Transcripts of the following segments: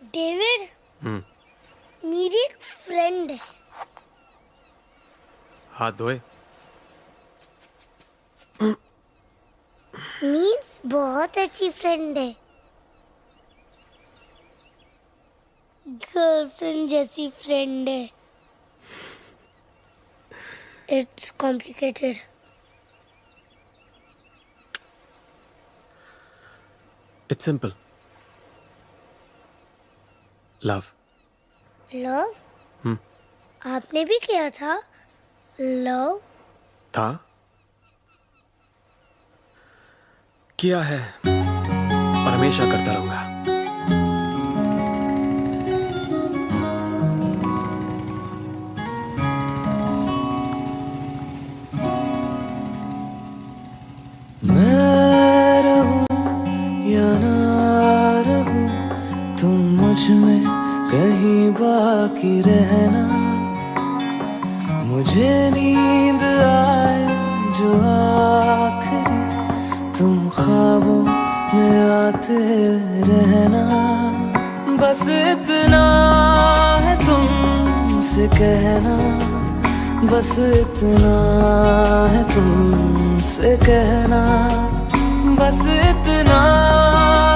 David, मेरी एक friend है। हाथ धोए। मीन्स बहुत अच्छी फ्रेंड है, गर्लफ्रेंड जैसी फ्रेंड है। It's complicated. It's simple. Love. Love? आपने भी किया था लव? था, किया है और हमेशा करता रहूंगा। मैं रहूं या ना रहूं, तुम मुझ में कहीं बाकी रहना। मुझे नींद आए जो आखिरी, तुम ख्वाबों में आते रहना। बस इतना है तुमसे कहना, बस इतना है तुमसे कहना, बस इतना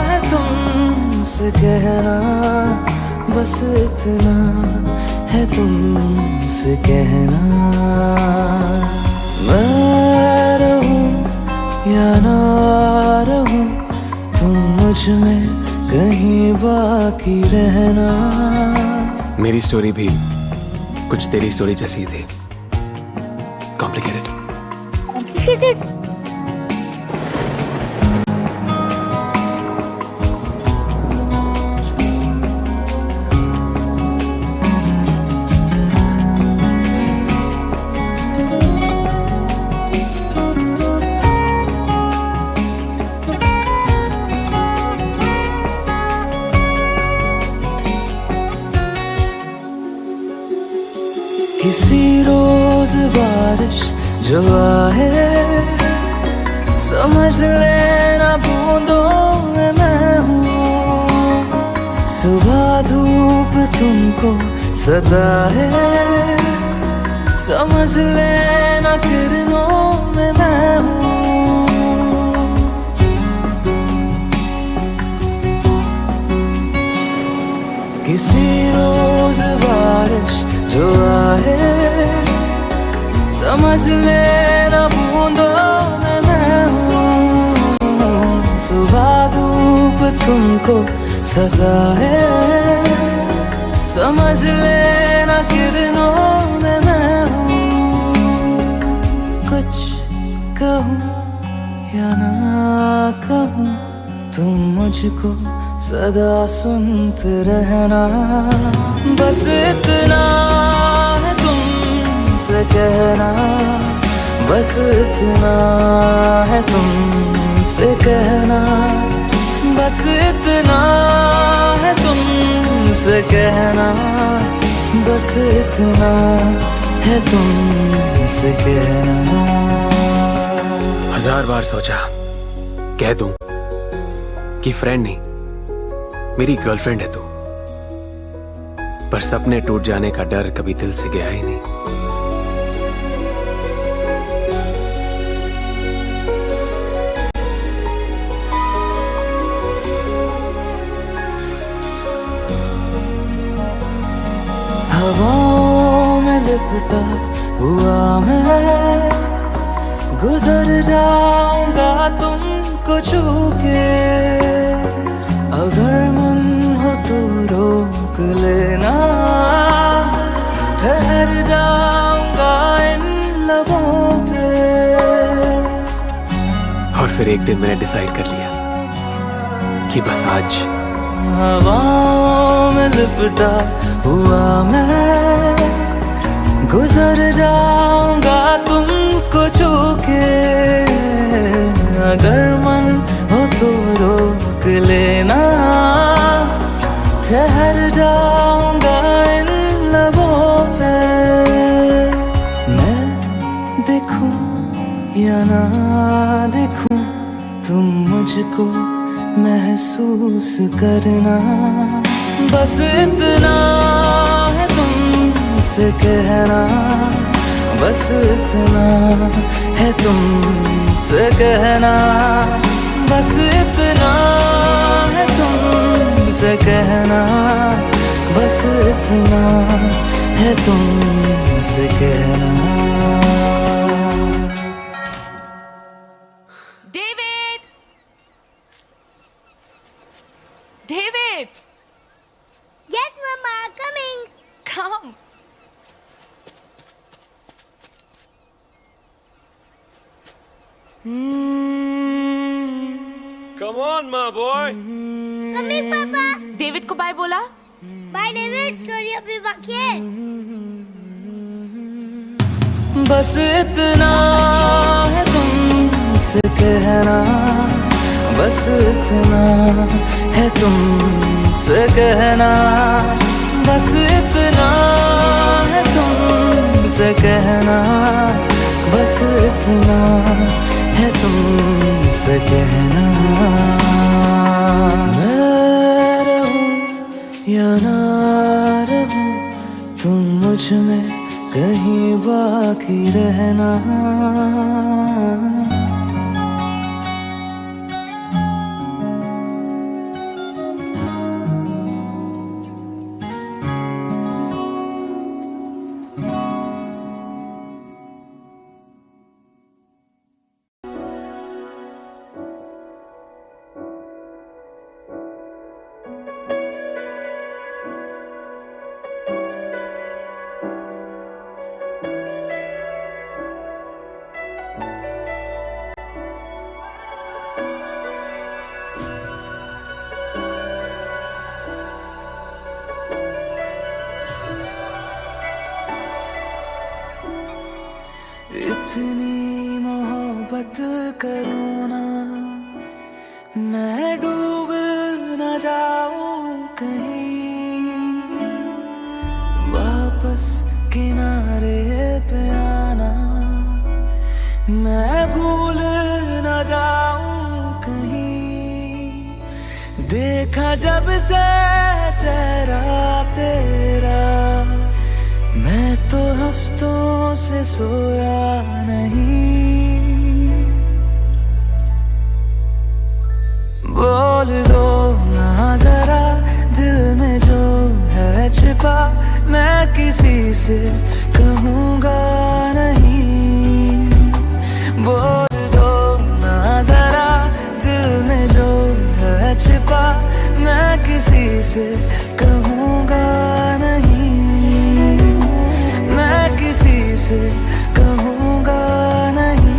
है तुमसे कहना, बस इतना है तुमसे कहना। मैं रहूं या ना रहूं, तुम मुझ में कहीं बाकी रहना। मेरी स्टोरी भी कुछ तेरी स्टोरी जैसी थी। कॉम्प्लिकेटेड। कॉम्प्लिकेटेड? किसी रोज बारिश जो आए, समझ लेना बूंदों में मैं हूँ। सुबह धूप तुमको सताए, समझ लेना किरणों में मैं हूँ। किसी रोज बारिश जो आए, समझ लेना बूंदों में मैं हूँ। सुबह धूप तुमको सताए, समझ लेना किरणों में मैं हूँ। कुछ कहूँ या ना कहूँ, तुम मुझको सदा सुनते रहना। बस इतना है तुमसे कहना, बस इतना है तुमसे कहना, बस इतना है तुमसे कहना, बस इतना है तुमसे कहना। 1000 बार सोचा कह दूं कि फ्रेंड नहीं, मेरी गर्लफ्रेंड है तू, पर सपने टूट जाने का डर कभी दिल से गया ही नहीं। हवाओं में लिपटा हुआ मैं, गुजर जाऊंगा तुमको छू के। अगर मन हो तो रोक लेना, ठहर जाऊंगा इन लबों पे। और फिर एक दिन मैंने डिसाइड कर लिया कि बस आज। हवाओं में लिपटा हुआ मैं, गुजर जाऊंगा तुमको छू के। अगर मन हो तो रोक लेना, ठहर जाऊंगा इन लबों पे। मैं देखूं या ना देखूं, तुम मुझको महसूस करना। बस इतना है तुमसे कहना, बस इतना है तुमसे कहना, बस इतना है तुमसे कहना, बस इतना है तुमसे कहना। David! David! Yes, Mama, coming. Come. Come on, my boy. Coming, Papa. David को बाय बोला? Bye, David. Story अभी बाकी है. बस इतना है तुमसे कहना, बस इतना है तुमसे कहना, बस इतना है तुमसे कहना, बस इतना है तुमसे कहना। मैं रहूं या ना रहूं, तुम मुझ में कहीं बाकी रहना। इतनी मोहब्बत करूँ ना, मैं डूब न जाऊं कहीं, वापस किनारे पे आना, मैं भूल न जाऊं कहीं। देखा जब से चेहरा तेरा, मैं तो हफ्तों से सोया नहीं। बोल दो ना जरा दिल में जो है छिपा, मैं किसी से कहूँगा नहीं। बोल दो ना जरा दिल में जो है छिपा, मैं किसी से कहूँगा नहीं, मैं किसी से कहूँगा नहीं।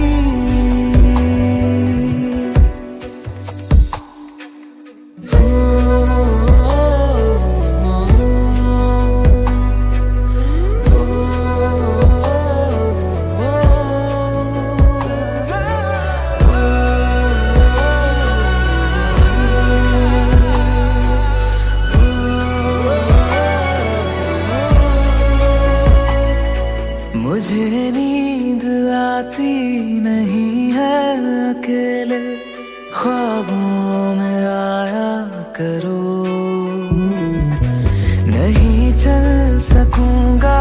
मुझे नींद आती नहीं है अकेले, ख्वाबों में आया करो। नहीं चल सकूंगा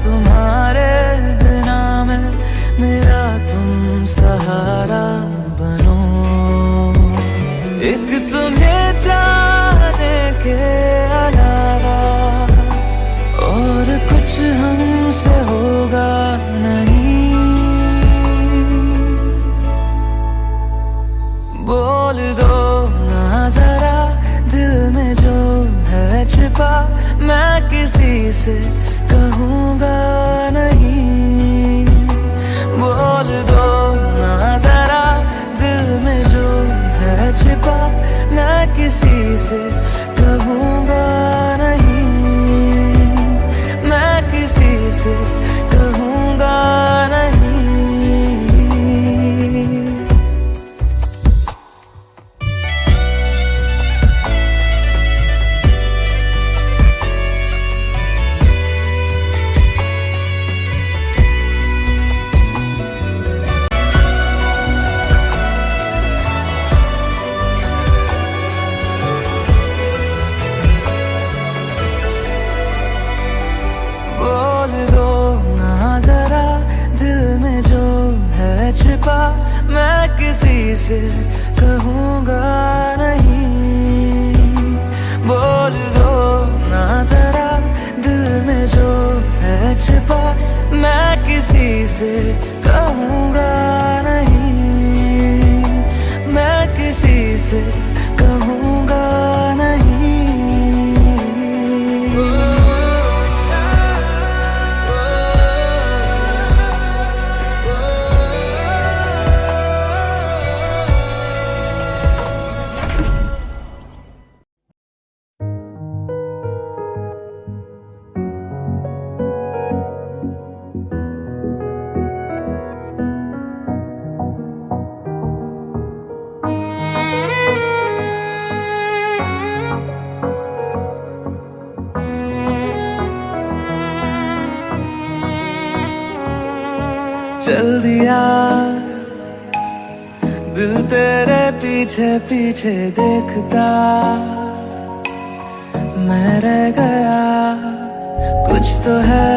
तुम्हारे बिना मैं, मेरा तुम सहारा बनो। एक तुम्हें जाने के अलावा और कुछ हमसे होगा नहीं। बोल दो ना जरा दिल में जो है छिपा, मैं किसी से कहूँगा नहीं। बोल दो ना जरा दिल में जो है छिपा, मैं किसी से कहूँगा नहीं, मैं किसी से कहूँगा नहीं। से कहूँगा नहीं। बोल दो ना जरा दिल में जो है छिपा, मैं किसी से कहूँगा नहीं, मैं किसी से कहूँगा नहीं। चल दिया दिल तेरे पीछे पीछे देखता, मैं रह गया कुछ तो है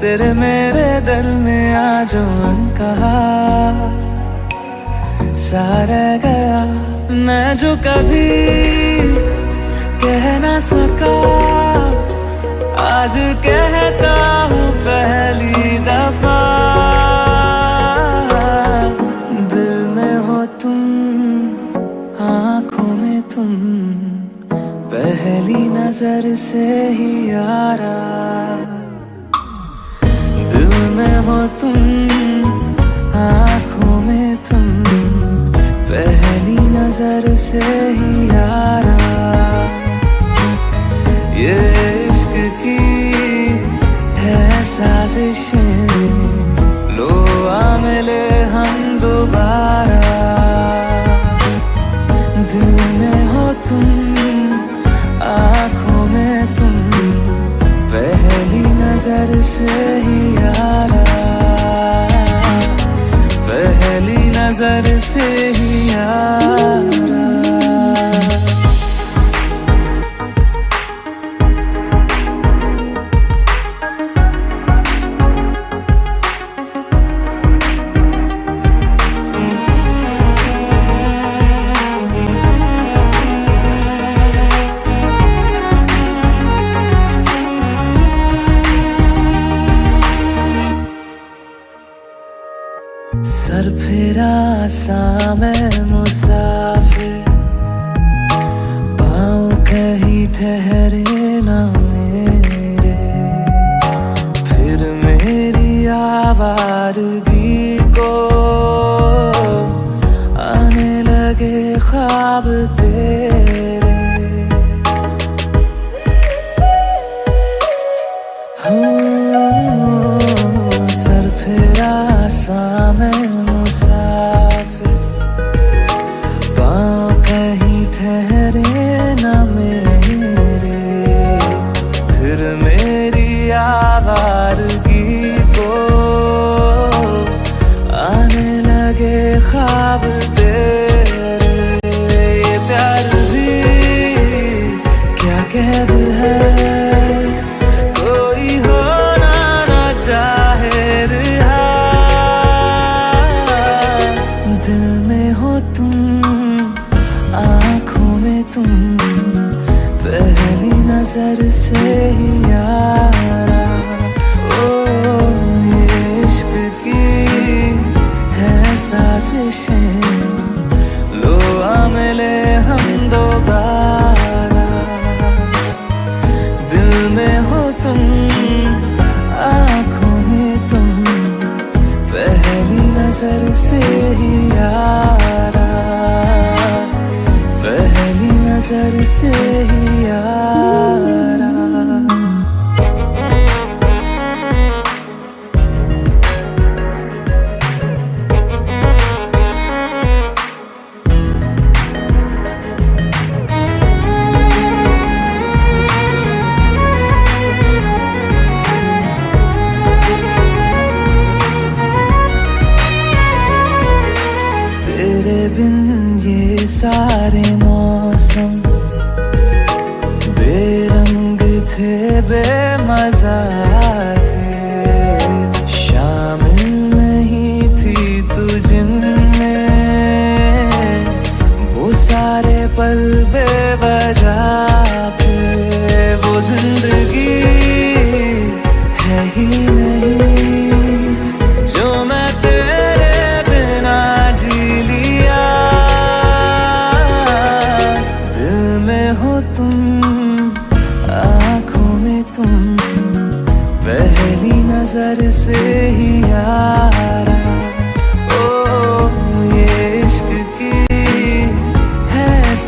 तेरे मेरे दरमिया जो अनकहा सा रह गया। मैं जो कभी कह ना सका आज कहता हूँ पहली दफा। दिल में हो तुम, आँखों में तुम, पहली नजर से ही यारा। दिल में हो तुम, आँखों में तुम, पहली नजर से ही यारा। ये इश्क की है साजिशें, लो आ मिले हम दोबारा। दिल में हो तुम, आँखों में तुम, पहली नजर से ही यारा, पहली नजर से ही यारा। सर फिरा सा मैं मुसाफिर, पाँव कहीं ठहरे ना मेरे। फिर मेरी आवारगी को आने लगे ख्वाब तेरे। सर फिरा सा मैं मुसाफिर, पाँव कहीं ठहरे ना मेरे। फिर मेरी आवारगी को आने लगे ख्वाब तेरे। ये प्यार भी क्या कैद है, कोई होना ना चाहे रिहा। दिल में हो तुम, आँखों में तुम, पहली नजर से ही यारा। ओ ये इश्क की है साजिशें, लो आ मिले हम दोबारा। दिल में हो तुम, आँखों में तुम, पहली नजर से ही यारा, पहली नजर से ही यारा। तेरे बिन ये सारे मौसम बेरंग थे, बेमजा थे। शामिल नहीं थी तू जिन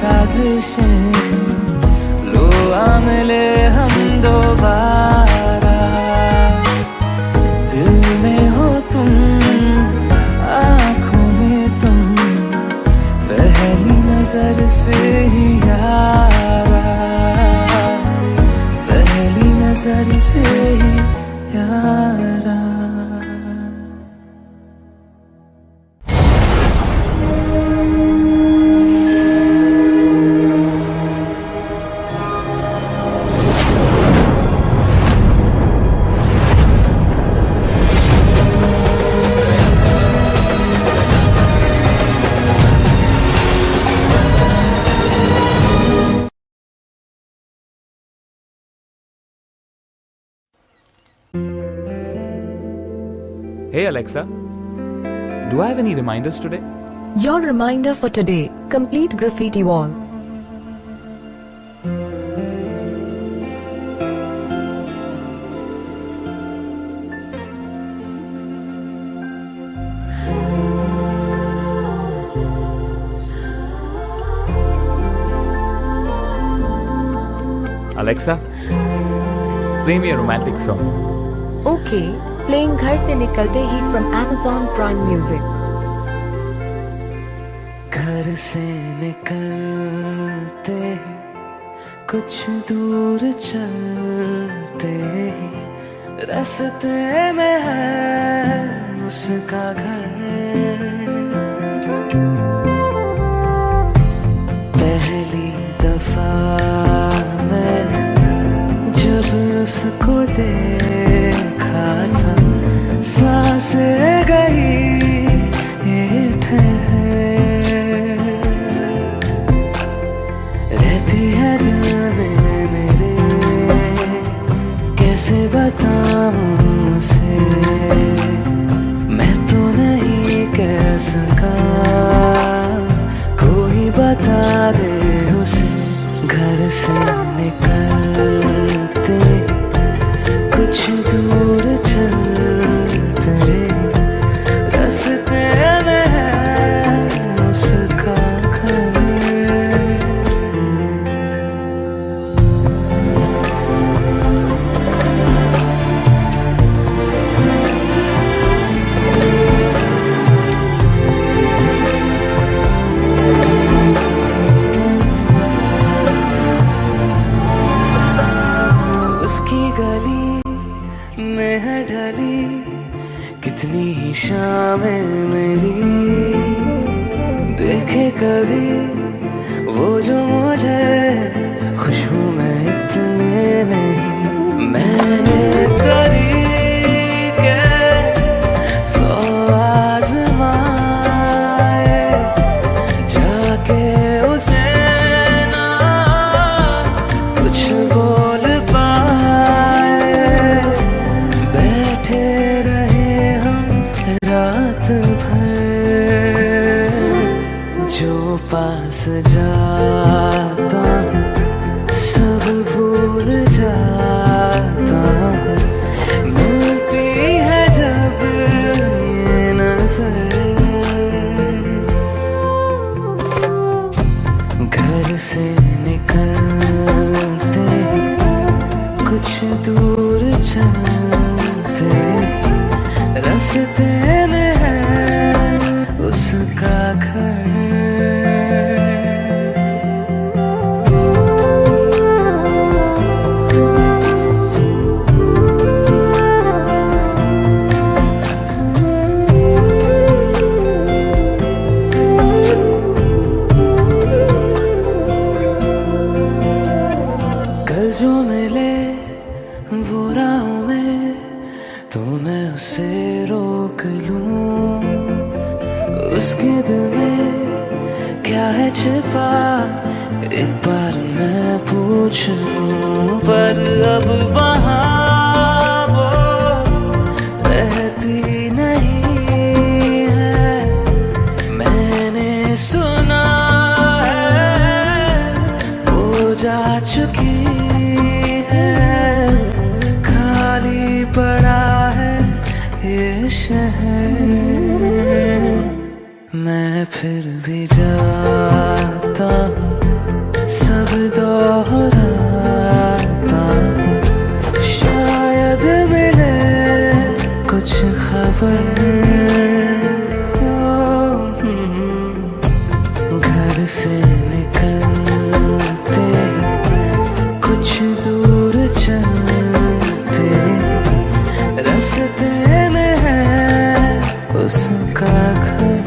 साजिशें, लो आ मिले हम दोबारा। दिल में हो तुम, आँखों में तुम, पहली नजर से ही यारा, पहली नजर से ही यारा। Hey Alexa, do I have any reminders today? Your reminder for today, complete graffiti wall. Alexa, play me a romantic song. Okay, playing घर से निकलते ही from Amazon Prime Music. घर से निकलते ही कुछ दूर चलते ही रास्ते में है उसका घर। पहली दफा मैंने जब उसको देखा था, सांसें गई ये ठहर, रहती है दिल में मेरे, कैसे बताऊं उसे, मैं तो नहीं कह सका, कोई बता दे उसे। घर से निकलते कुछ दूर चलते रास्ते में है उसका घर। उसकी गली में है ढली कितनी ही शामें मेरी, देखे कभी वो जो मुझे, खुश हूँ मैं इतने में ही। मैंने तरीके 100 आज़माए, जाके उसे ना कुछ बोल पाए, बैठे रहे हम रात भर, जो पास जाता हूँ सब भूल जाता हूँ, मिलती है जब ये नजर। घर से निकलते कुछ दूर चलते रास्ते में है उसका घर। कल जो मिले वो राहों में, तो मैं उसे रोक लूं, उसके दिल में क्या है छिपा, एक बार मैं पूछ लूं। पर अब वहाँ वो रहती नहीं है, मैंने सुना है वो जा चुकी है, खाली पड़ा है ये शहर। मैं फिर भी जाता हूँ निकलते ही कुछ दूर चलते रास्ते में है उसका घर।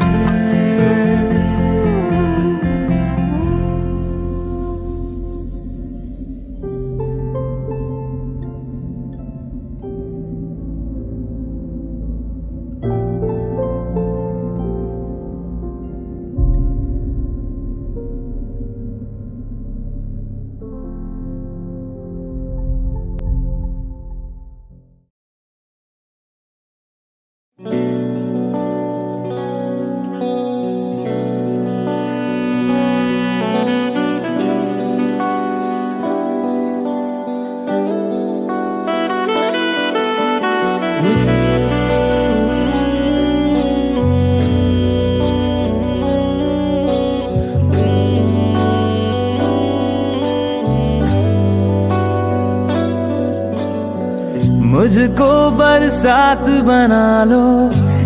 मुझको बरसात बना लो,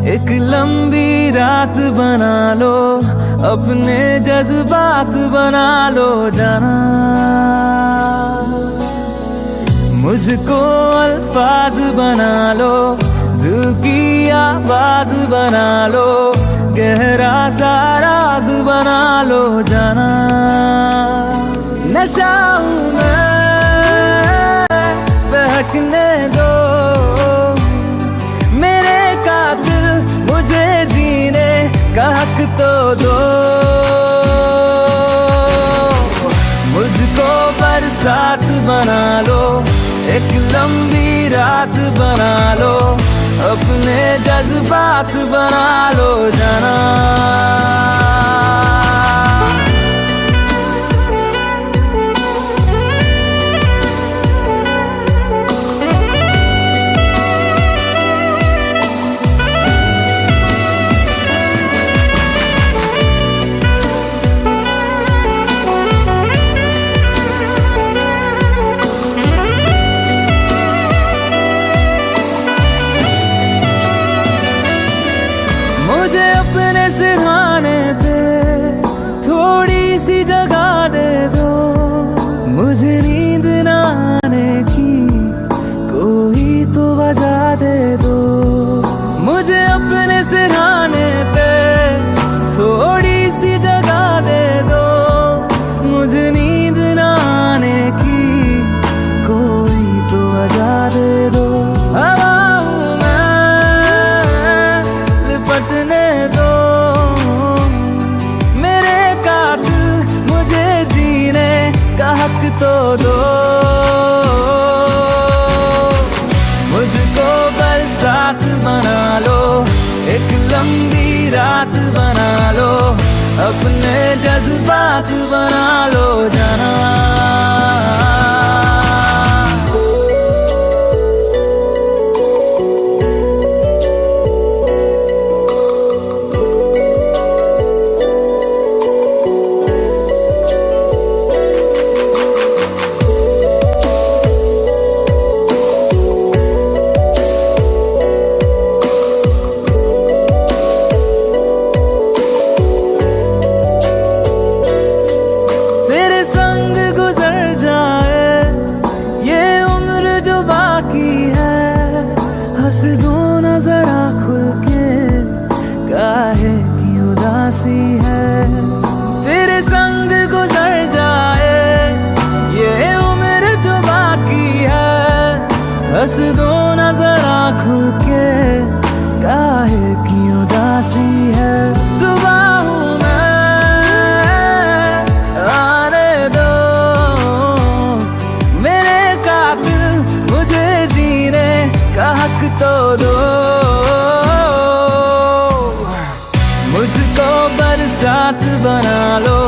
एक लंबी रात बना लो, अपने जज्बात बना लो जाना। मुझको अल्फाज बना लो, दिल की आवाज बना लो, गहरा सा राज बना लो जाना। नशा हूं मैं, बहकने दो मेरे कातिल, मुझे जीने का हक तो दो। मुझको बरसात बना लो, एक लंबी रात बना लो, अपने जज्बात बना लो जाना। मुझे अपने सिरहाने पे थोड़ी सी जगह दे दो, मुझे नींद ना आने की कोई तो वजह दे दो। मुझे अपने सिरहाने पे थोड़ी सी जगह दे दो, मुझे नींद ना आने की कोई तो वजह दे दो। लिपटने दो मेरे कातिल, मुझे जीने का हक तो दो। मुझको बरसात बना लो, एक लंबी रात बना लो, अपने जज्बात बना लो जाना। हंस दो नजर खुल के, काहे की उदासी है। तेरे संग गुजर जाए ये उम्र जो बाकी है, हंस दो नजर खुल के, काहे की उदासी है। सुबह हूं मैं, आने दो मेरे कातिल, मुझे जीने का हक तो दो। मुझको बरसात बना लो,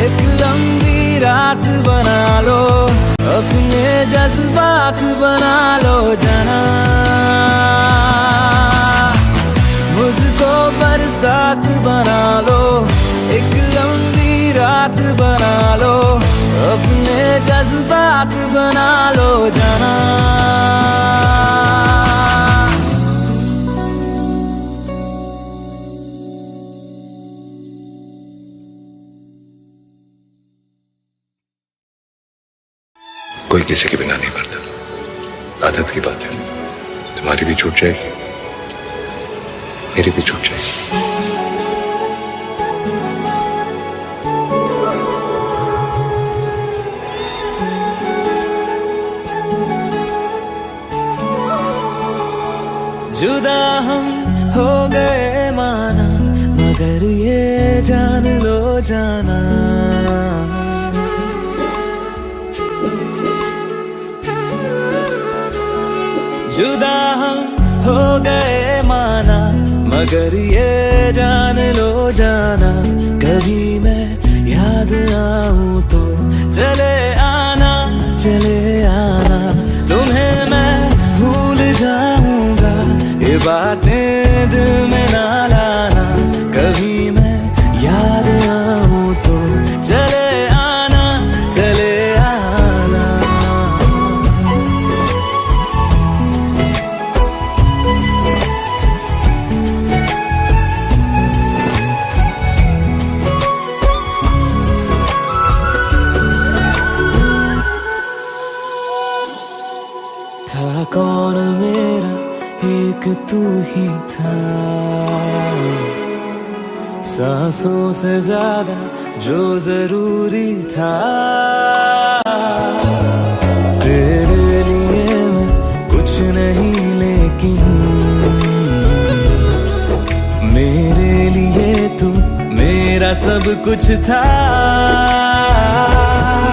एक लंबी रात बना लो, अपने जज्बात बना लो जाना। मुझको बरसात बना लो, एक लंबी रात बना लो, अपने जज्बात बना लो जाना। कोई किसी के बिना नहीं मरता, आदत की बात है। तुम्हारी भी छूट जाएगी, मेरी भी छूट जाएगी। जुदा हम हो गए माना, मगर ये जान लो जाना, जुदा हम हो गए माना, मगर ये जान लो जाना, कभी मैं याद आऊं तो चले आना, चले आना, तुम्हें मैं भूल जाऊंगा, ये बातें दिल में ना लाना, कभी मैं याद आऊं तो चले आना, चले आना। था कौन मेरा, एक तू ही था, सांसों से ज्यादा जो जरूरी था, तेरे लिए मैं कुछ नहीं लेकिन मेरे लिए तू मेरा सब कुछ था,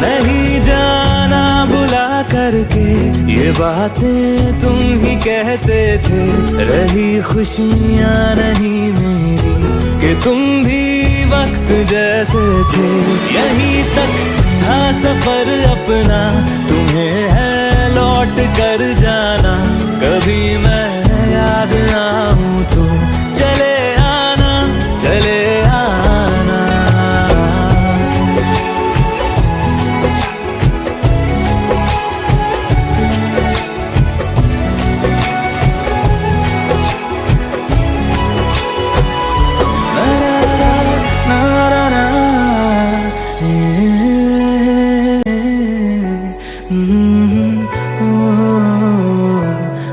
नहीं जाना भुला करके ये बातें तुम ही कहते थे, रही खुशियाँ नहीं मेरी कि तुम भी वक्त जैसे थे, यहीं तक था सफर अपना, तुम्हें है लौट कर जाना, कभी मैं याद आऊं तो चले आना, चले आना।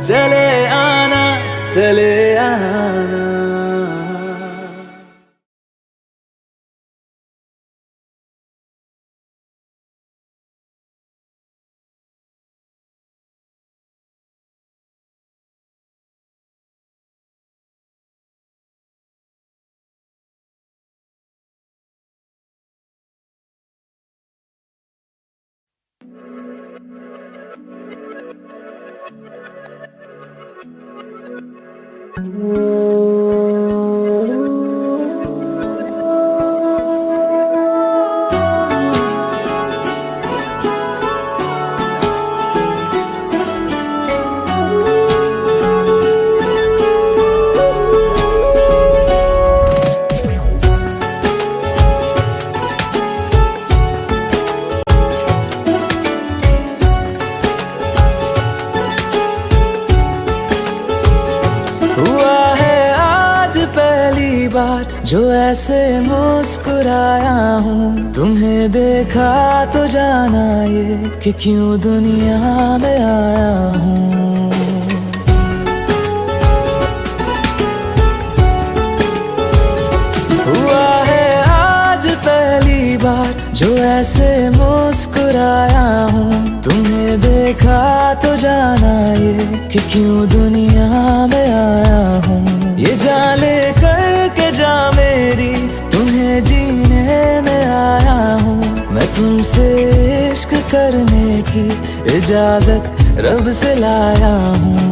चले आना, चले आना। जो ऐसे मुस्कुराया हूँ, तुम्हें देखा तो जाना ये कि क्यों दुनिया में आया हूँ। हुआ है आज पहली बार जो ऐसे मुस्कुराया हूँ, तुम्हें देखा तो जाना ये कि क्यों दुनिया में आया हूँ। ये जान ले करके जा मेरी, तुम्हें जीने में आया हूँ, मैं तुमसे इश्क करने की इजाजत रब से लाया हूँ।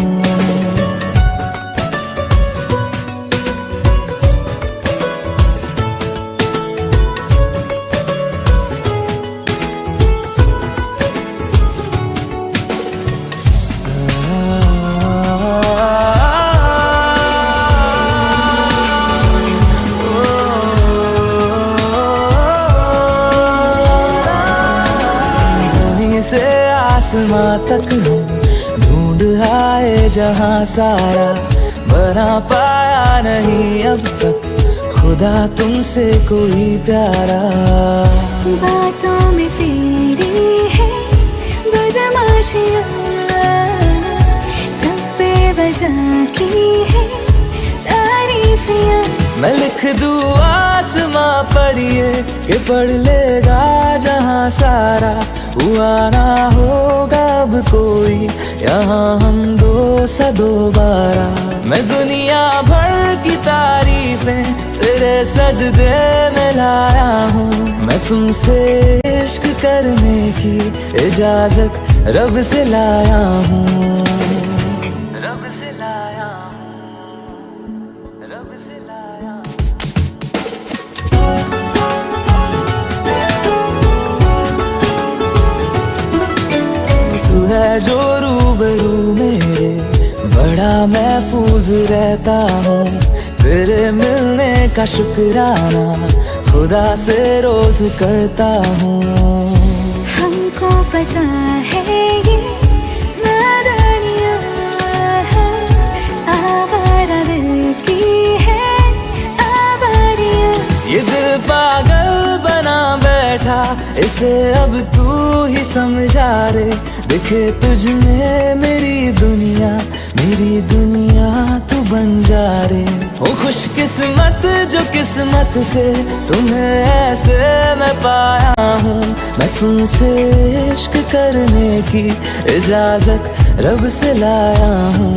आसमां तक हम ढूंढ आए जहां सारा, बना पाया नहीं अब तक खुदा तुमसे कोई प्यारा। बातों में तेरी है बदम की है तारीफियाँ। मैं लिख दूँ आसमां पर ये कि पढ़ लेगा जहां सारा, हुआ ना होगा अब कोई यहाँ हम दो सा दोबारा। मैं दुनिया भर की तारीफें तेरे सजदे में लाया हूँ, मैं तुमसे इश्क करने की इजाजत रब से लाया हूँ, रब से लाया हूँ, रब से लाया हूँ। तू है जो रूबरू मेरे, बड़ा महफूज रहता हूँ, तेरे मिलने का शुक्राना खुदा से रोज करता हूँ। हमको पता है ये नादानियाँ हैं, आवारा दिल की है आवारियाँ। ये दिल पागल बना बैठा, इसे अब तू ही समझा रे, दिखे तुझ में मेरी दुनिया तू बन जा रे। हो खुश किस्मत जो किस्मत से तुम्हें ऐसे मैं पाया हूँ, मैं तुमसे इश्क करने की इजाजत रब से लाया हूँ।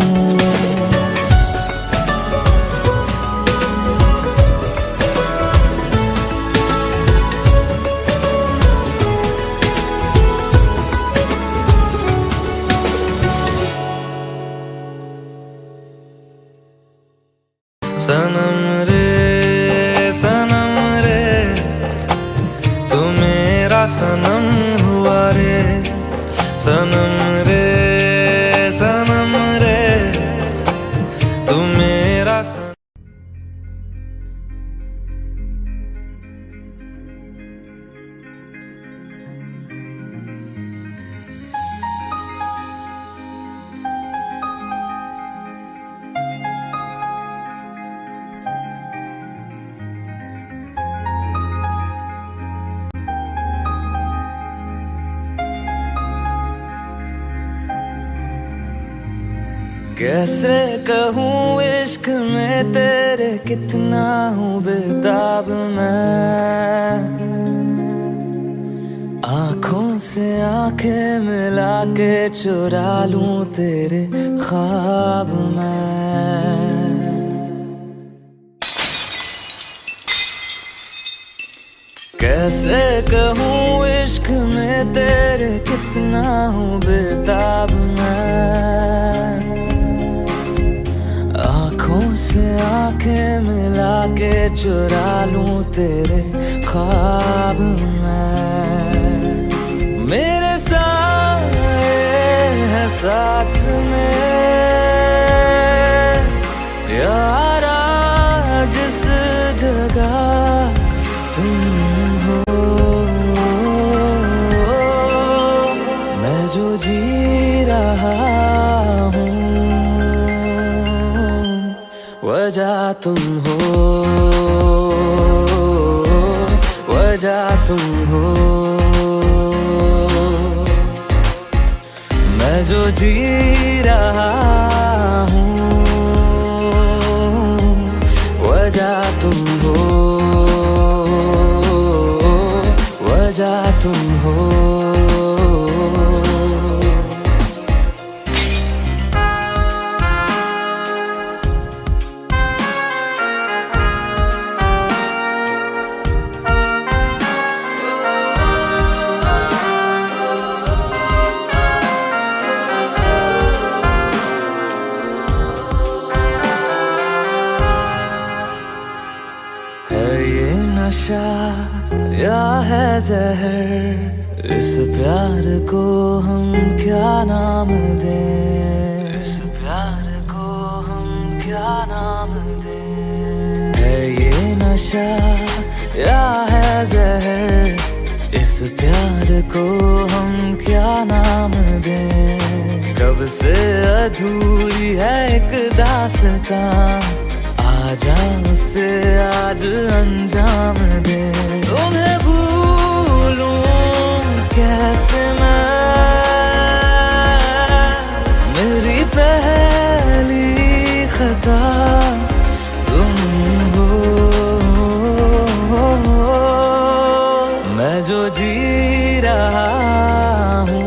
सनम रे तू मेरा सनम हुआ रे, सनम रे तू मेरा सनम। कैसे कहूँ इश्क में तेरे कितना हूँ बेताब मैं, आँखों से आंखें मिला के चुरा लूं तेरे ख्वाब मैं। कैसे कहूँ इश्क में तेरे कितना हूँ बेताब मैं, आँखों से आंखें मिला के चुरा लूं तेरे ख्वाब मैं। मेरे साए हैं साथ में यारा, जिस जगह तुम हो, मैं जो जी रहा हूँ वजह तुम हो, वजह तुम हो। मैं जो जी रहा हूँ वजह तुम हो, वजह तुम हो। नशा या है जहर, इस प्यार को हम क्या नाम दें, इस प्यार को हम क्या नाम दें। है ये नशा या है जहर, इस प्यार को हम क्या नाम दें। कब से अधूरी है एक दास्तां, आजा उसे आज अंजाम दे। तुम्हें भूलूं कैसे मैं, मेरी पहली जो जी रहा हूँ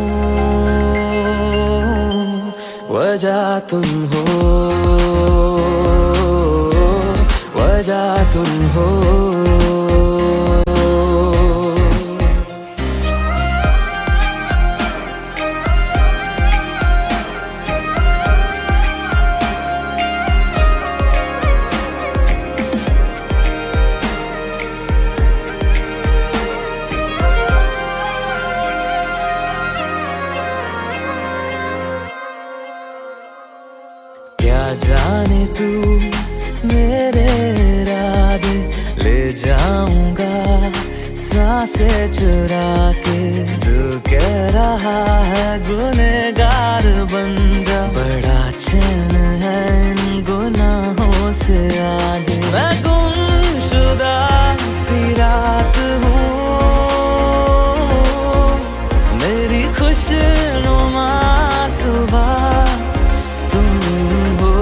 वजह तुम हो, वजह तुम हो। क्या जाने तू मेरे इरादे ले जाऊंगा सांसें चुरा के। तू कह रहा है गुनहगार बन जा, बड़ा चैन है इन गुनाहों से आगे। मैं गुमशुदा सी रात हूँ, मेरी खुशनुमा सुबह तुम हो।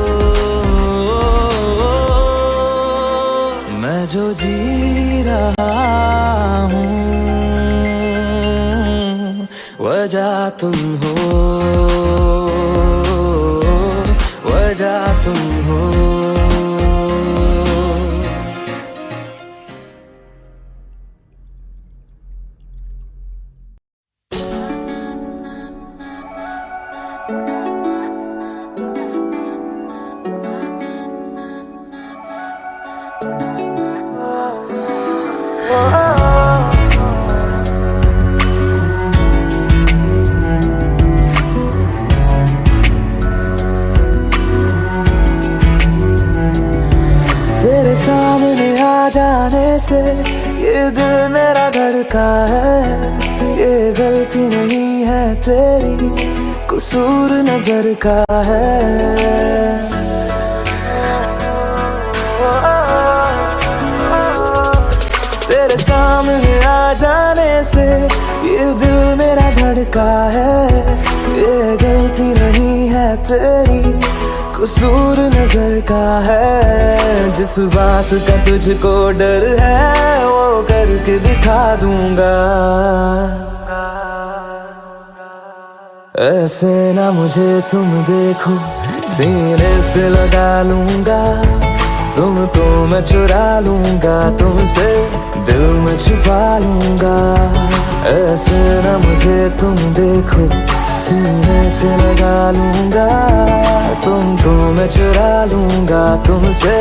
मैं जो जी रहा हूँ वजह तुम हो, वजह तुम हो। तेरे सामने आ जाने से ये दिल मेरा धड़का है। ये गलती नहीं है तेरी, कसूर नजर का है। तेरे सामने आ जाने से ये दिल मेरा धड़का है। ये गलती नहीं है तेरी, कसूर नजर का है। जिस बात का तुझको डर है वो करके दिखा दूंगा। ऐसे ना मुझे तुम देखो, सीने से लगा लूंगा। तुमको मैं चुरा लूंगा, तुमसे दिल में छुपा लूंगा। ऐसे ना मुझे तुम देखो, सीने से लगा लूंगा। तुमको मैं चुरा लूंगा, तुमसे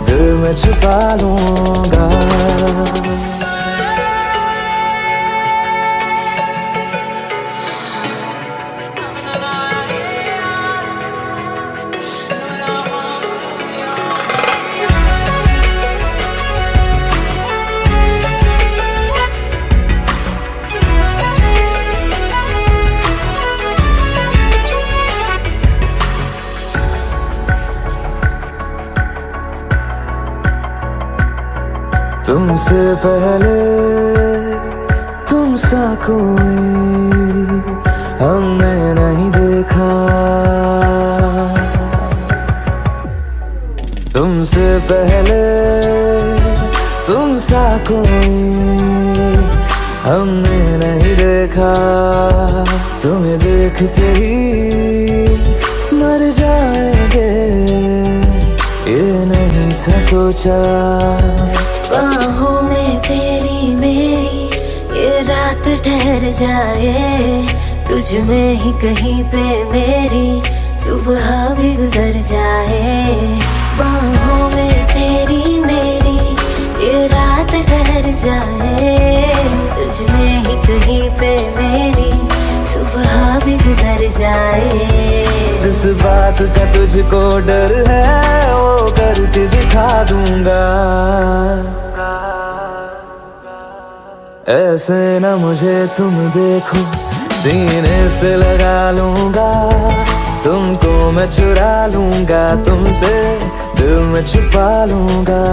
दिल में छुपा लूंगा। तुमसे पहले तुम सा कोई हमने नहीं देखा। तुमसे पहले तुम सा कोई हमने नहीं देखा। तुम्हें देखते ही मर जाएंगे, ये नहीं था सोचा। बाहों में तेरी मेरी ये रात ठहर जाए। तुझ में ही कहीं पे मेरी सुबह भी गुजर जाए। बाहों में तेरी मेरी ये रात ठहर जाए। तुझ में ही कहीं पे मेरी सुबह भी गुजर जाए। जिस बात का तुझको डर है वो करके दिखा दूंगा। ऐसे ना मुझे तुम देखो, सीने से लगा लूंगा। तुमको मैं चुरा लूंगा, तुमसे दिल में छुपा लूंगा।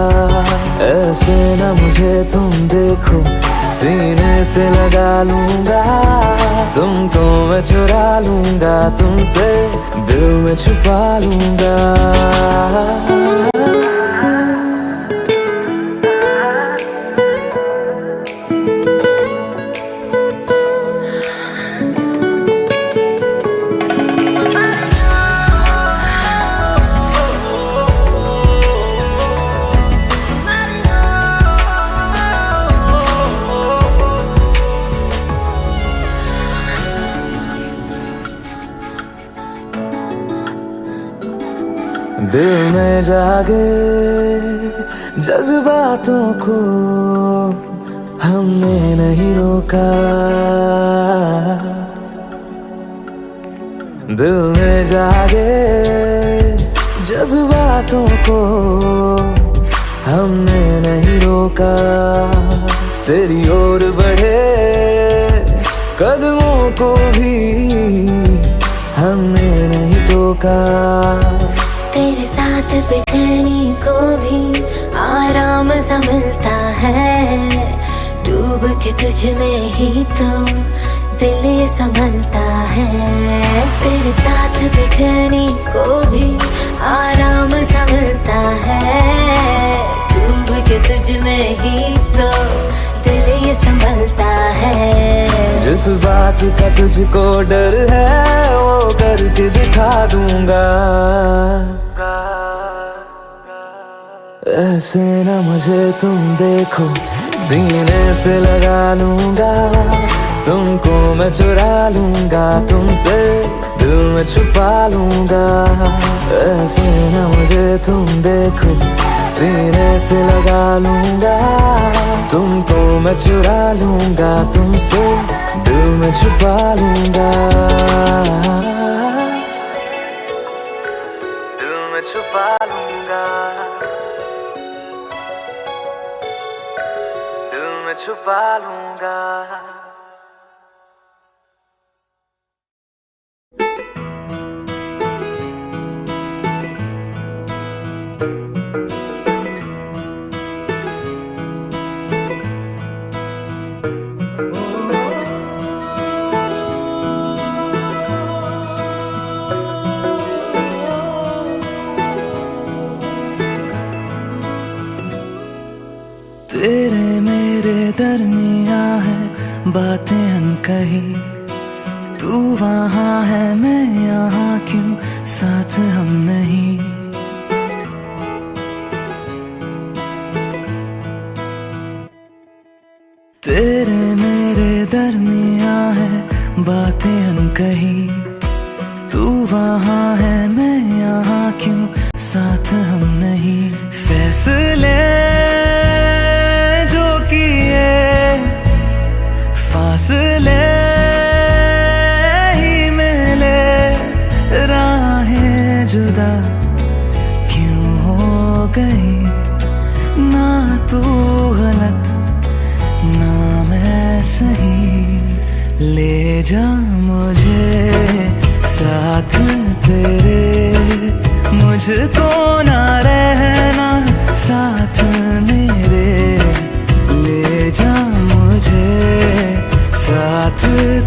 ऐसे ना मुझे तुम देखो, सीने से लगा लूंगा। तुमको मैं चुरा लूंगा, तुमसे दिल में छुपा लूंगा। दिल में जागे जज्बातों को हमने नहीं रोका, दिल में जागे जज्बातों को हमने नहीं रोका। तेरी ओर बढ़े कदमों को भी हमने नहीं टोका। तेरे साथ बेचैनी को भी आराम सा मिलता है, डूब के तुझ में ही तो दिल ये संभलता है। तेरे साथ बेचैनी को भी आराम सा मिलता है, डूब के तुझ में ही तो दिल ये संभलता है। जिस बात का तुझको डर है वो करके दिखा दूंगा। ऐसे न मुझे तुम देखो, सीने से लगा लूंगा, तुमको मैं चुरा लूंगा, तुमसे दिल में छुपा लूंगा। ऐसे न मुझे तुम देखो, सीने से लगा लूंगा, तुमको मैं चुरा लूंगा, तुमसे दिल में छुपा लूंगा, दिल में छुपा लूंगा, दिल में छुपा लूंगा। तेरे मेरे दरमिया है बातें अनकही, तू वहाँ है मैं यहाँ, क्यों साथ हम नहीं। तेरे मेरे दरमिया है बातें अनकही, तू वहाँ है मैं यहाँ, क्यों साथ हम नहीं। फैसले जो किए फासले ही मिले, राहें जुदा क्यों हो गई, ना तू गलत ना मैं सही। ले जा मुझे साथ तेरे, मुझको ना रहना साथ मेरे। ले जा मुझे साथ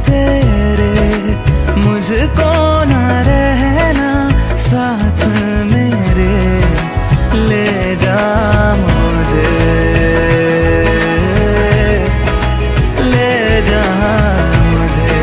तेरे, मुझको ना रहना साथ मेरे। ले जा मुझे, ले जा मुझे।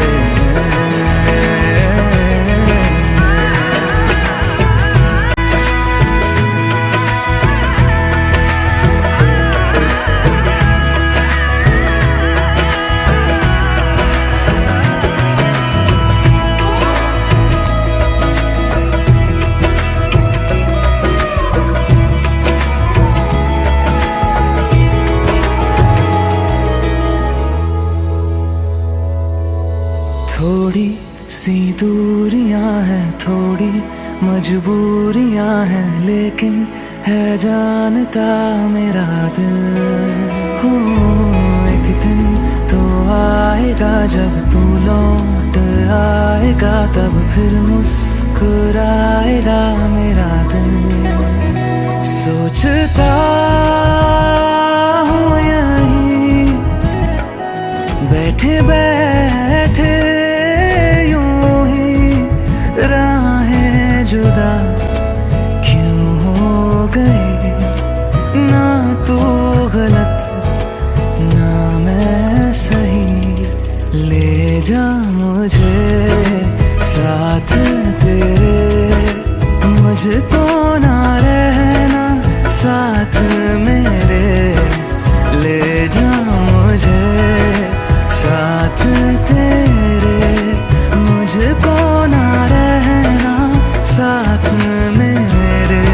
थोड़ी सी दूरियां हैं, थोड़ी मजबूरियां हैं, लेकिन है जानता मेरा दिल। हो एक दिन तो आएगा जब तू लौट आएगा, तब फिर मुस्कुराएगा मेरा दिल। सोचता हूँ यहीं बैठे बैठे राहें जुदा क्यों हो गई, ना तू गलत ना मैं सही। ले जा मुझे साथ तेरे, मुझको ना रहना साथ मेरे। ले जा मुझे साथ तेरे, मुझको ना रहना साथ मेरे।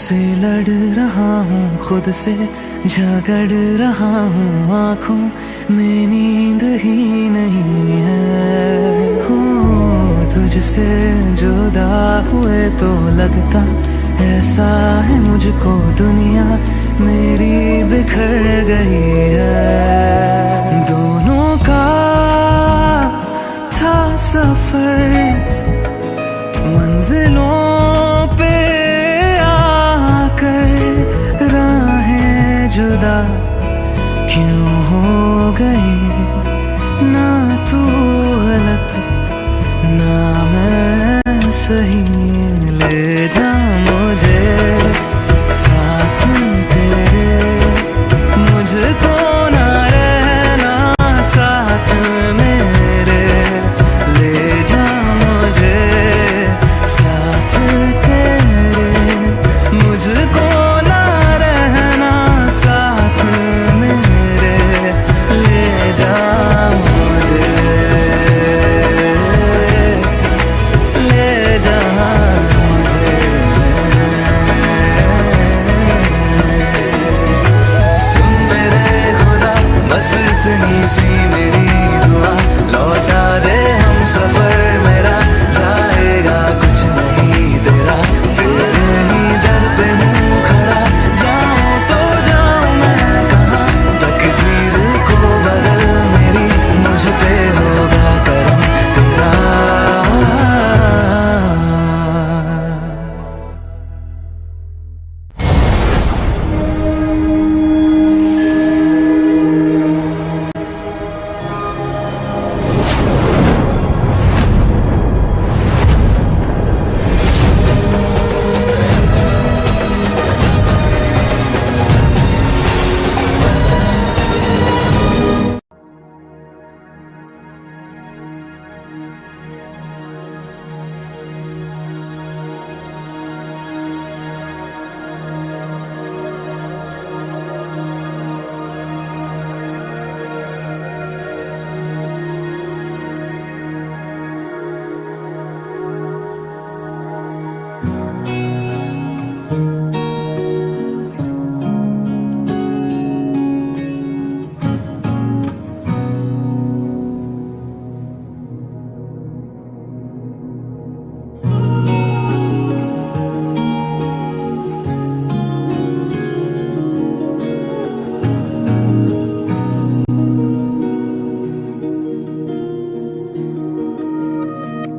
से लड़ रहा हूँ, खुद से झगड़ रहा हूँ, आंखों में नींद ही नहीं है। हो तुझसे जुदा हुए तो लगता ऐसा है मुझको दुनिया मेरी बिखर गई है। दोनों का था सफर, मंजिलों पे आकर राहें जुदा क्यों हो गई। ना तू गलत ना मैं सही, ले जा मुझे साथ तेरे, मुझको ना रहना साथ मेरे। ले जा मुझे साथ तेरे, मुझको ना रहना साथ मेरे। ले जा मुझे, ले जा मुझे। सुन मेरे खुदा बस इतनी सी मेरी दुआ, लौटा दे हम सफर मेरा, जाएगा कुछ नहीं तेरा। तेरे ही दर पे मुँह खड़ा, जाऊँ तो जाऊँ मैं कहाँ। तकदीर को बदल मेरी, मुझ पे होगा करम तेरा।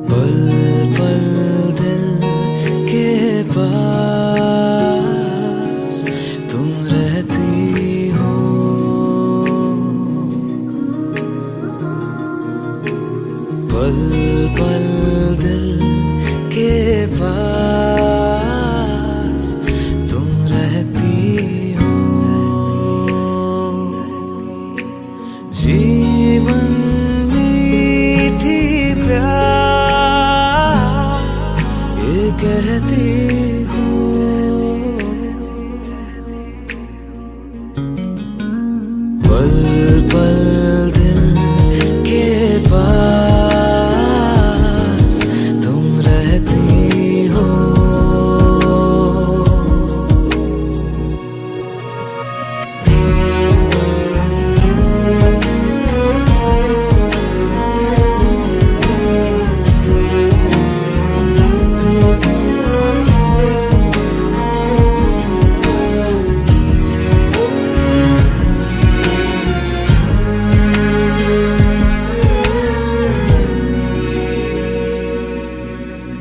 पल पल दिल के पास तुम रहती हो, पल पल दिल के पास तुम रहती हो। जीवन मीठी प्यास ये कहती हो, पल पल दिल के पास तुम रहती हो।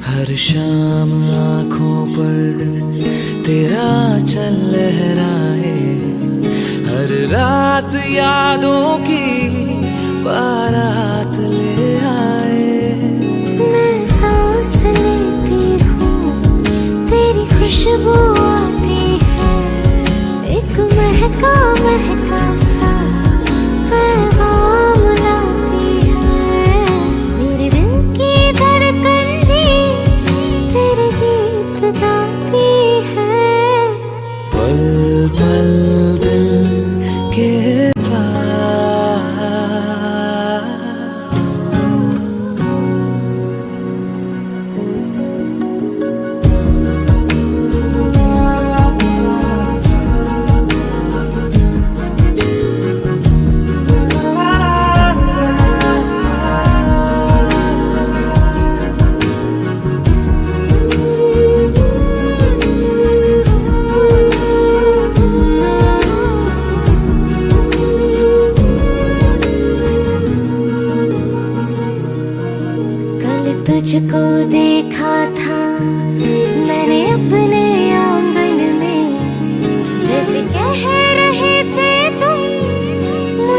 हर शाम आँखों पर तेरा चल लहराए, हर रात यादों की बारात ले आए। मैं सांस लेती हूँ तेरी खुशबू आती है, एक महका महका सा पैगाम लाती है। मेरे दिल की धड़कन भी तेरे गीत गाती है। पल पल दिल के पास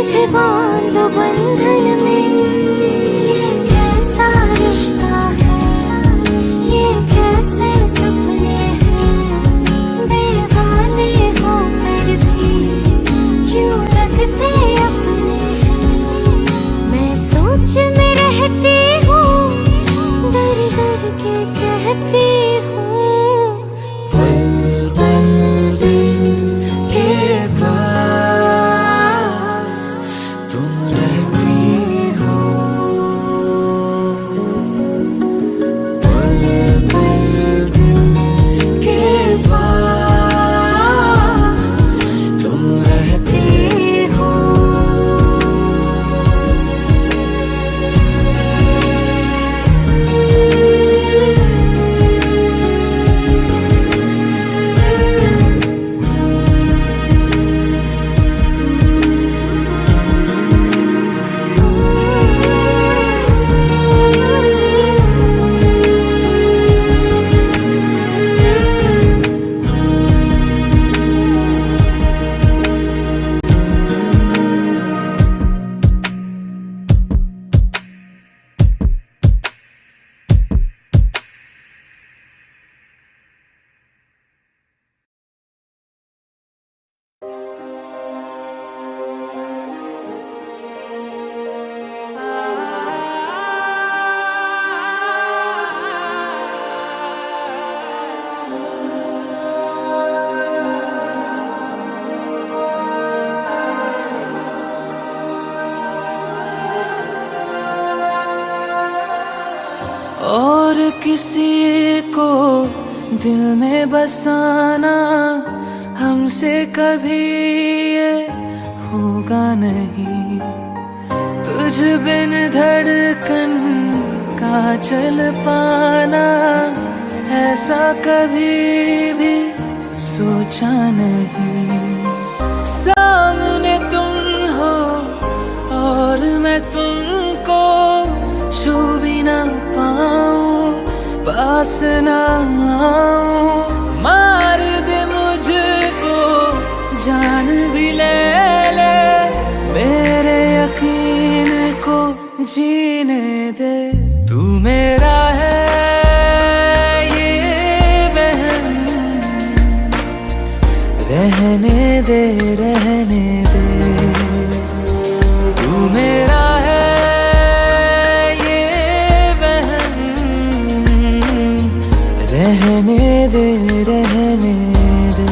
मुझे बांध लो बंधन में, ये कैसा रिश्ता है, ये कैसे सपने हैं, बेगाने होकर भी क्यों लगते अपने हैं। मैं सोच में रहती हूँ, डर डर के कहती हूँ, पल पल दिल के पास तुम रहती हो, पल पल दिल के पास तुम रहती हो। और किसी को दिल में बसाना हमसे कभी ये होगा नहीं, तुझ बिन धड़कन का चल पाना ऐसा कभी भी सोचा नहीं। सामने तुम हो और मैं तुमको छू भी ना पाऊं, पास ना आऊं, मार दे मुझको जान भी ले ले, मेरे यकीन को जीने दे। तू मेरा है ये वहम, रहने दे रहने दे। तू मेरा है रहने दे रहने दे।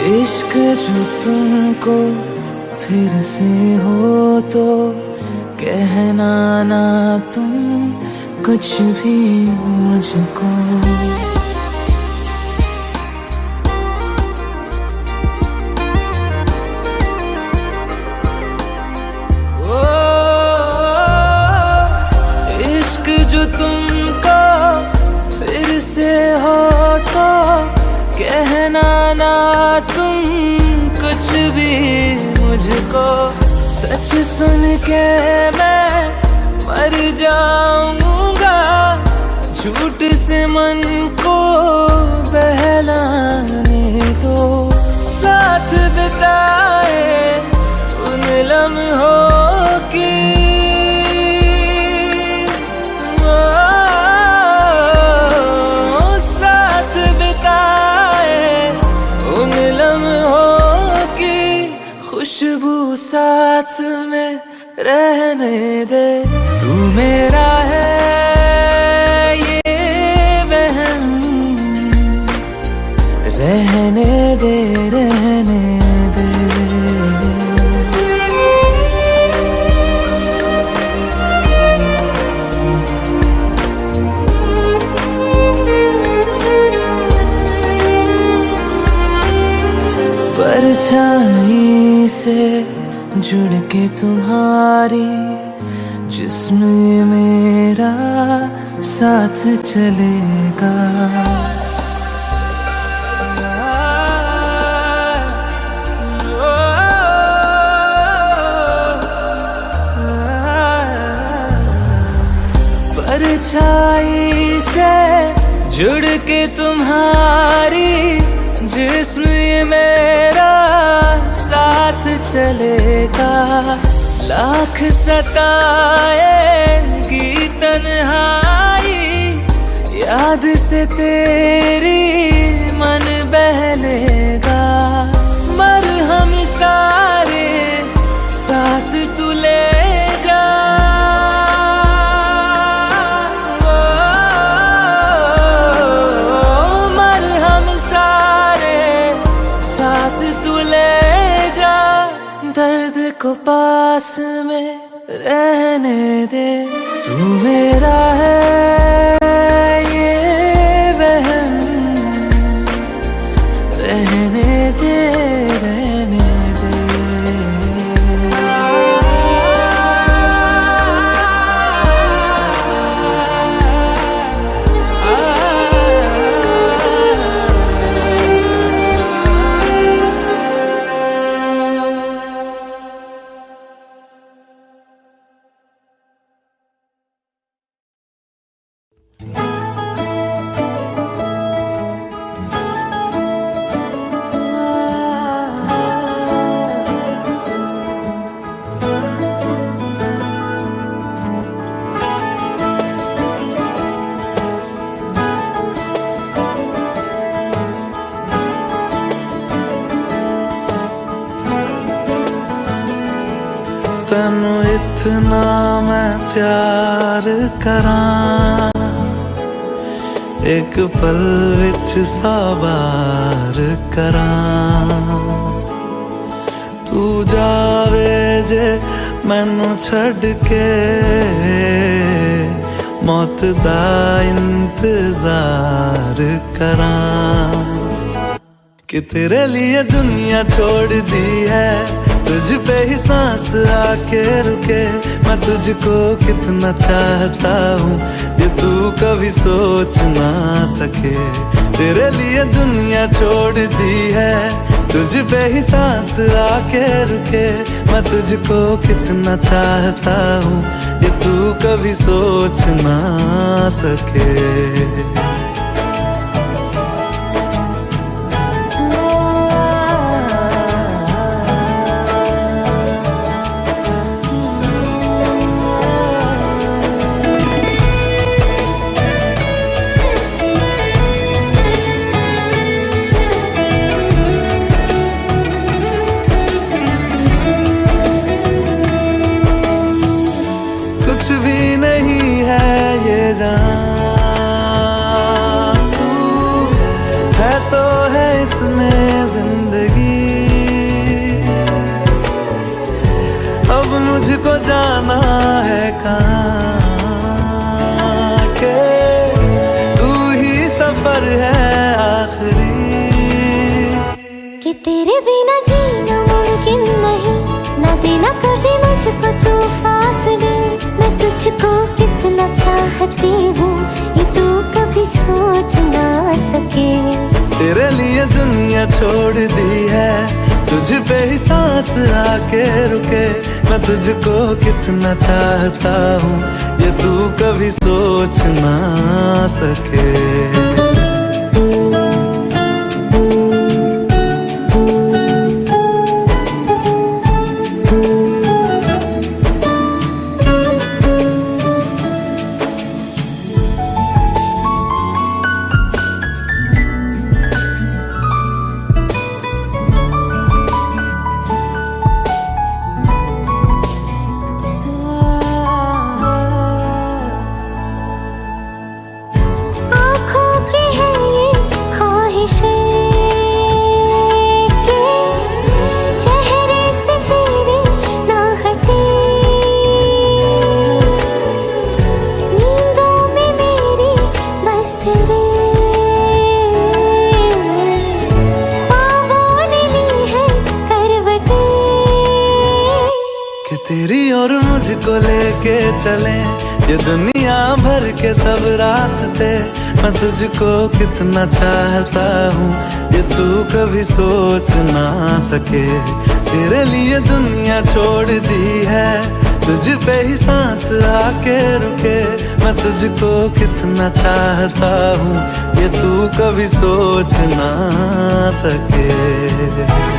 इश्क जो तुमको फिर से हो तो कहना ना तुम कुछ भी मुझको। इश्क जो तुमको फिर से हो तो कहना ना तुम कुछ भी मुझको। सच सुन के मैं मर जाऊंगा, झूठ से मन को बहलाने दो। साथ बिताए उन लम्हों की खुशबू साथ में रहने दे। तू मेरा है ये वहम, रहने दे रहने दे। परछाई से जुड़ के तुम्हारी, जिस्म ये मेरा साथ चलेगा। परछाई से जुड़ के तुम्हारी, जिस्म ये मेरा साथ चलेगा। लाख सताएगी तन्हाई, याद से तेरी मन बहलेगा। मरहम सारे साथ तू ले जा, मरहम सारे साथ तू ले जा। दर्द को पास में रहने दे, तू मेरा है ये वहम, रहने दे, रहने दे। तनु इतना मैं प्यार करां, एक पल विच साबार करां। तू जावे जे मैनू छड़ के, मौत दा इंतजार करां। कि तेरे लिए दुनिया छोड़ दी है, तुझ पे ही सांस आके रुके। मैं तुझको कितना चाहता हूँ ये तू कभी सोच ना सके। तेरे लिए दुनिया छोड़ दी है, तुझ पे ही सांस आके रुके। मैं तुझको कितना चाहता हूँ ये तू कभी सोच ना सके। कुछ भी नहीं है ये जान, तू है तो है इसमें जिंदगी। अब मुझको जाना है कहाँ के, तू ही सफर है आखिरी। कि तेरे बिना जीना मुमकिन नहीं, ना देना कभी मुझको तू फासले। मैं तुझको कितना चाहती हूँ ये तू कभी सोच ना सके। तेरे लिए दुनिया छोड़ दी है, तुझ पे ही सांस आके रुके। मैं तुझको कितना चाहता हूँ ये तू कभी सोच ना सके। आँखों के को लेके चले ये दुनिया भर के सब रास्ते। मैं तुझको कितना चाहता हूँ ये तू कभी सोच ना सके। तेरे लिए दुनिया छोड़ दी है, तुझ पे ही सांस आके रुके। मैं तुझको कितना चाहता हूँ ये तू कभी सोच ना सके।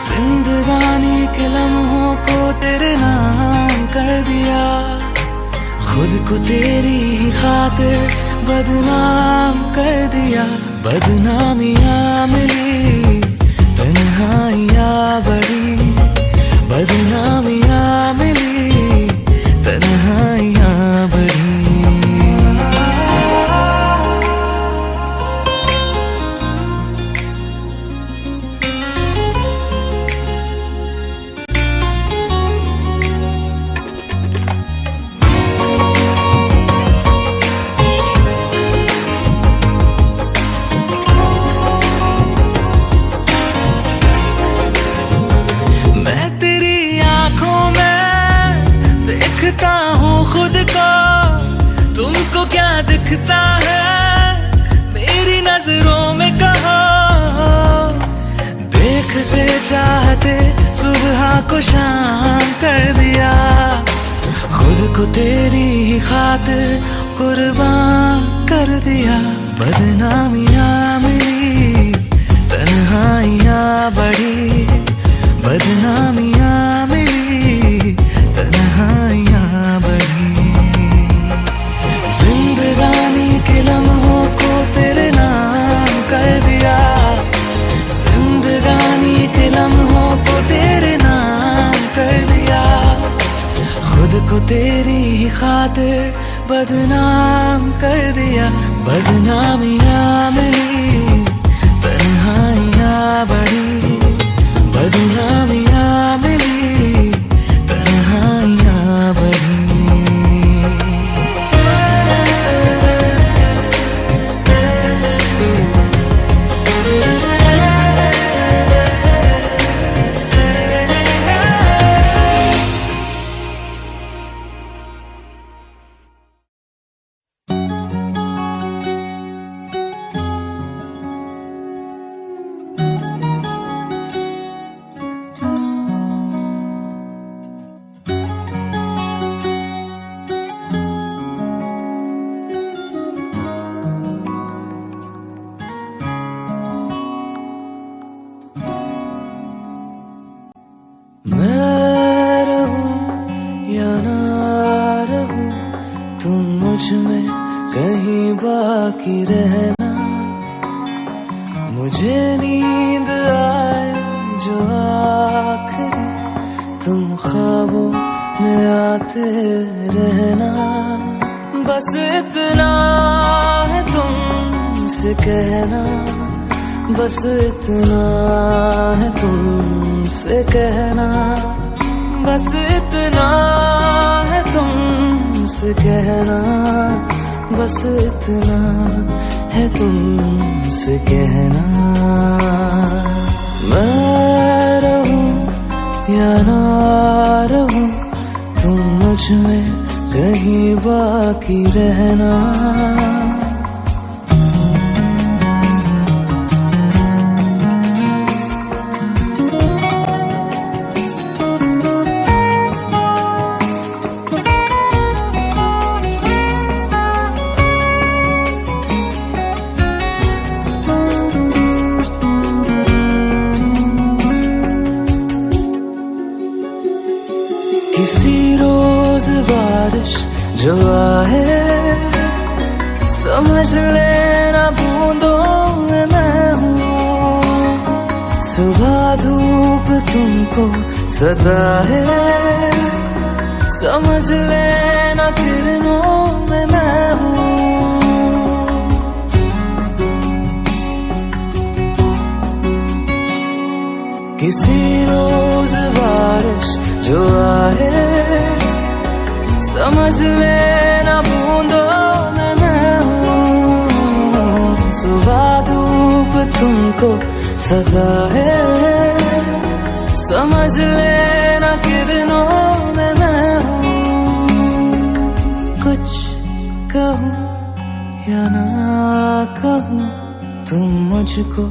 जिंदगानी के लम्हों को तेरे नाम कर दिया, खुद को तेरी ही खातिर बदनाम कर दिया। बदनामियाँ मिली, तन्हाइयाँ बढ़ी, बदनामियाँ मिली, तन्हाइयाँ बढ़ी। तुमको क्या दिखता है मेरी नजरों में कहो। देखते चाहते सुबह को शाम कर दिया, खुद को तेरी ही खातिर कुर्बान कर दिया। बदनामियाँ मिली, तन्हाइयाँ बढ़ी, बदनामियाँ मिली, तन्हाइयाँ बढ़ी। जिंदगानी के लम्हों को तेरे नाम कर दिया, जिंदगानी के लम्हों को तेरे नाम कर दिया। खुद को तेरी ही खातिर बदनाम कर दिया। बदनामियाँ मिली, तन्हाइयाँ बढ़ी, बदनामियाँ मिली, तन्हाइयाँ बढ़ी। मैं रहूं या ना रहूं, तुम मुझ में कहीं बाकी रहना। मुझे नींद आए जो आखिरी, तुम ख्वाबों में आते रहना। बस इतना है तुमसे कहना, बस इतना है तुमसे कहना, बस इतना है तुमसे कहना, बस इतना है तुमसे कहना। मैं रहूं या ना रहूं, तुम मुझ में कहीं बाकी रहना। रोज बारिश जो आए, समझ लेना बूंदों में मैं हूँ। सुबह धूप तुमको सताए, समझ लेना किरणों में मैं हूँ। किसी रोज बारिश जो आए, समझ लेना बूंदों में मैं हूँ। सुबह धूप तुमको सताए, समझ लेना किरणों में मैं हूँ। कुछ कहूँ या ना कहूँ, तुम मुझको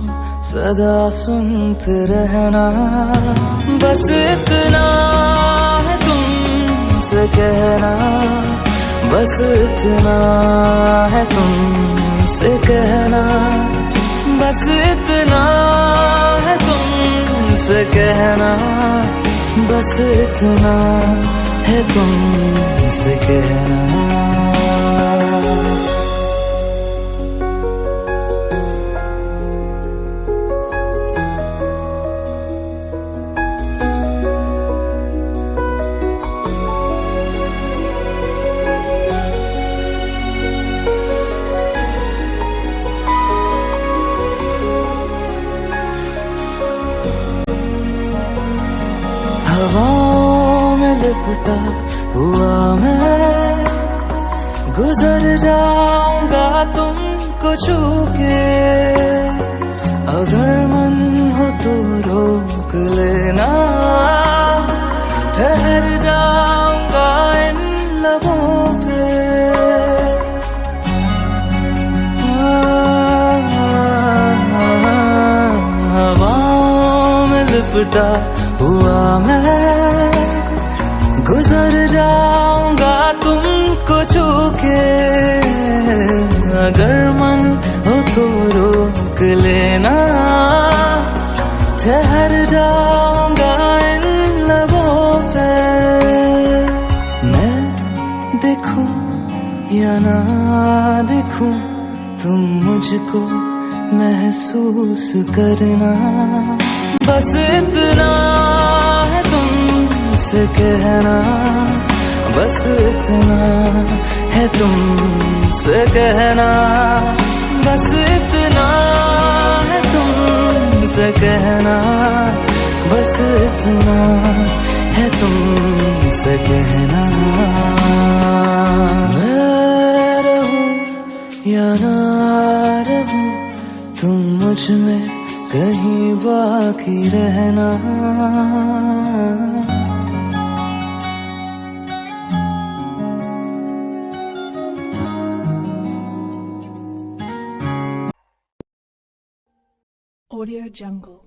सदा सुनते रहना। बस इतना है तुमसे कहना, बस इतना है तुमसे कहना, बस इतना है तुमसे कहना, बस इतना है तुमसे कहना। हवाओं में लिपटा हुआ मैं, गुजर जाऊंगा तुमको छू के। अगर मन हो तो रोक लेना, ठहर जाऊंगा इन लबों पे। हवाओं में लिपटा हुआ मैं, गुजर जाऊंगा तुमको छू के। अगर मन हो तो रोक लेना, ठहर जाऊंगा इन लबों पे। मैं देखूं या ना देखूं, तुम मुझको महसूस करना। बस इतना है तुमसे कहना, बस इतना है तुमसे कहना, बस इतना है तुमसे कहना, बस इतना है तुमसे कहना। मैं रहूं या ना रहूं, तुम मुझ में कहीं बाकी रहना। Audio Jungle.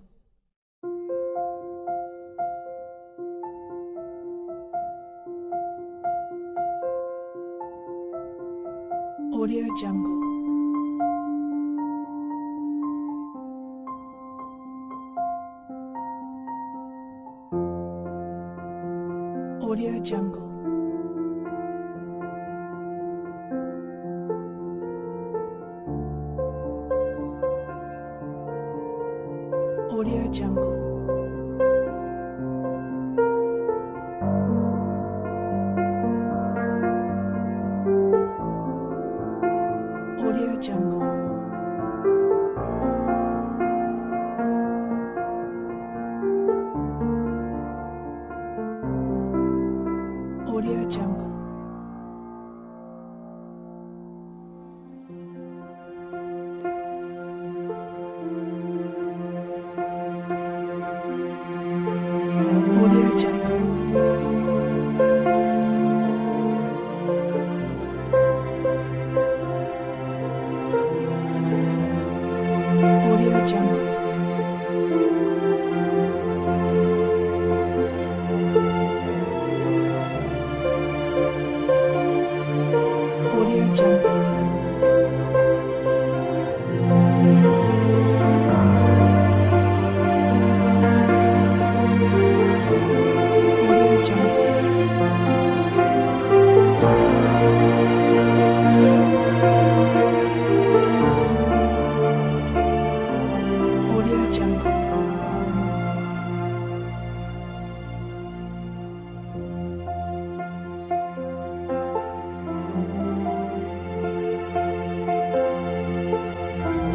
Audio Jungle. Audio Jungle. Audio Jungle. Audio Jungle. Audio Jungle. Audio Jungle. Audio Jungle.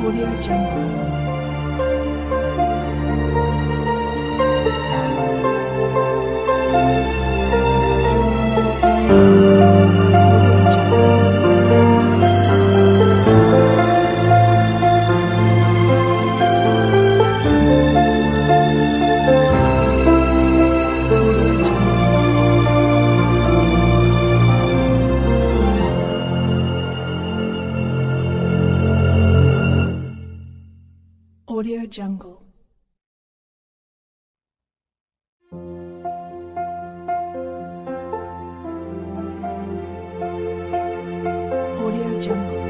Audio Jungle. Audio Jungle. Audio Jungle.